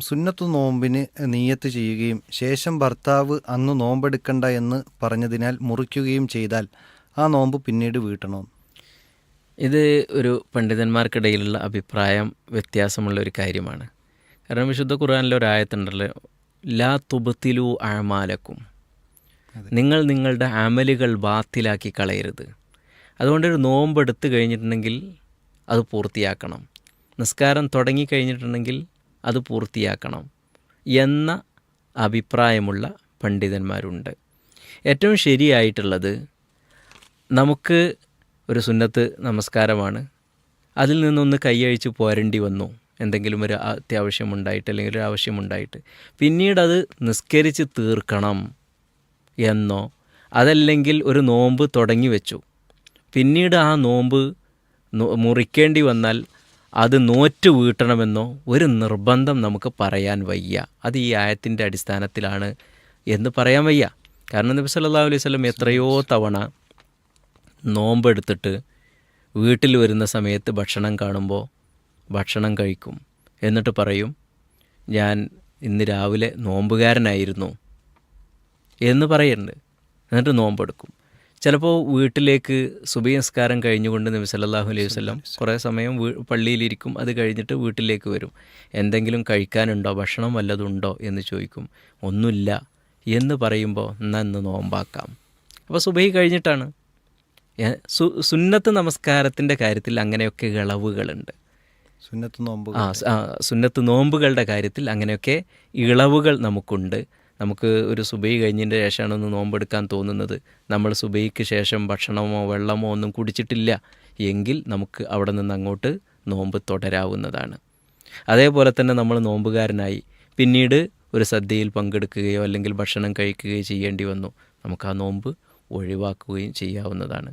സുന്നത്തു നോമ്പിന് നിയ്യത്ത് ചെയ്യുകയും ശേഷം ഭർത്താവ് അന്ന് നോമ്പെടുക്കണ്ട എന്ന് പറഞ്ഞതിനാൽ മുറിക്കുകയും ചെയ്താൽ ആ നോമ്പ് പിന്നീട് വീട്ടണോ? ഇത് ഒരു പണ്ഡിതന്മാർക്കിടയിലുള്ള അഭിപ്രായം വ്യത്യാസമുള്ള ഒരു കാര്യമാണ്. കാരണം വിശുദ്ധ ഖുർആനിലെ ഒരു ആയത്തുണ്ടല്ലോ, ലാ തുബ്തിലു അഅമാലക്കും, നിങ്ങൾ നിങ്ങളുടെ അമലുകൾ ബാത്തിലാക്കി കളയരുത്. അതുകൊണ്ടൊരു നോമ്പെടുത്ത് കഴിഞ്ഞിട്ടുണ്ടെങ്കിൽ അത് പൂർത്തിയാക്കണം, നിസ്കാരം തുടങ്ങിക്കഴിഞ്ഞിട്ടുണ്ടെങ്കിൽ അത് പൂർത്തിയാക്കണം എന്ന അഭിപ്രായമുള്ള പണ്ഡിതന്മാരുണ്ട്. ഏറ്റവും ശരിയായിട്ടുള്ളത്, നമുക്ക് ഒരു സുന്നത്ത് നമസ്കാരമാണ്, അതിൽ നിന്നൊന്ന് കൈയഴിച്ച് പോരേണ്ടി വന്നു, എന്തെങ്കിലും ഒരു അത്യാവശ്യമുണ്ടായിട്ട് അല്ലെങ്കിൽ ഒരു ആവശ്യമുണ്ടായിട്ട്, പിന്നീടത് നിസ്കരിച്ച് തീർക്കണം എന്നോ, അതല്ലെങ്കിൽ ഒരു നോമ്പ് തുടങ്ങി വെച്ചു, പിന്നീട് ആ നോമ്പ് മുറിക്കേണ്ടി വന്നാൽ അത് നോറ്റ് വീട്ടണമെന്നോ ഒരു നിർബന്ധം നമുക്ക് പറയാൻ വയ്യ. അത് ഈ ആയത്തിൻ്റെ അടിസ്ഥാനത്തിലാണ് എന്ന് പറയാൻ വയ്യ. കാരണം നബി സല്ലല്ലാഹു അലൈഹി വസല്ലം എത്രയോ തവണ നോമ്പെടുത്തിട്ട് വീട്ടിൽ വരുന്ന സമയത്ത് ഭക്ഷണം കാണുമ്പോൾ ഭക്ഷണം കഴിക്കും, എന്നിട്ട് പറയും ഞാൻ ഇന്ന് രാവിലെ നോമ്പുകാരനായിരുന്നു എന്ന് പറയുന്നുണ്ട്. എന്നിട്ട് നോമ്പെടുക്കും. ചിലപ്പോൾ വീട്ടിലേക്ക് സുബഹി നിസ്കാരം കഴിഞ്ഞുകൊണ്ട് നബി സല്ലല്ലാഹു അലൈഹി വസല്ലം കുറേ സമയം പള്ളിയിലിരിക്കും. അത് കഴിഞ്ഞിട്ട് വീട്ടിലേക്ക് വരും. എന്തെങ്കിലും കഴിക്കാനുണ്ടോ, ഭക്ഷണം വല്ലതുണ്ടോ എന്ന് ചോദിക്കും. ഒന്നുമില്ല എന്ന് പറയുമ്പോൾ എന്നാൽ ഇന്ന് നോമ്പാക്കാം. അപ്പോൾ സുബഹി കഴിഞ്ഞിട്ടാണ്. സുന്നത്ത് നമസ്കാരത്തിൻ്റെ കാര്യത്തിൽ അങ്ങനെയൊക്കെ ഇളവുകളുണ്ട്. സുന്നത്ത് നോമ്പുകളുടെ കാര്യത്തിൽ അങ്ങനെയൊക്കെ ഇളവുകൾ നമുക്കുണ്ട്. നമുക്ക് ഒരു സുബഹി കഴിഞ്ഞതിൻ്റെ ശേഷമാണ് ഒന്ന് നോമ്പെടുക്കാൻ തോന്നുന്നത്, നമ്മൾ സുബഹിക്ക് ശേഷം ഭക്ഷണമോ വെള്ളമോ ഒന്നും കുടിച്ചിട്ടില്ല എങ്കിൽ നമുക്ക് അവിടെ നിന്ന് അങ്ങോട്ട് നോമ്പ് തുടരാവുന്നതാണ്. അതേപോലെ തന്നെ നമ്മൾ നോമ്പുകാരനായി പിന്നീട് ഒരു സദ്യയിൽ പങ്കെടുക്കുകയോ അല്ലെങ്കിൽ ഭക്ഷണം കഴിക്കുകയോ ചെയ്യേണ്ടി വന്നു, നമുക്ക് ആ നോമ്പ് ഒഴിവാക്കുകയും ചെയ്യാവുന്നതാണ്.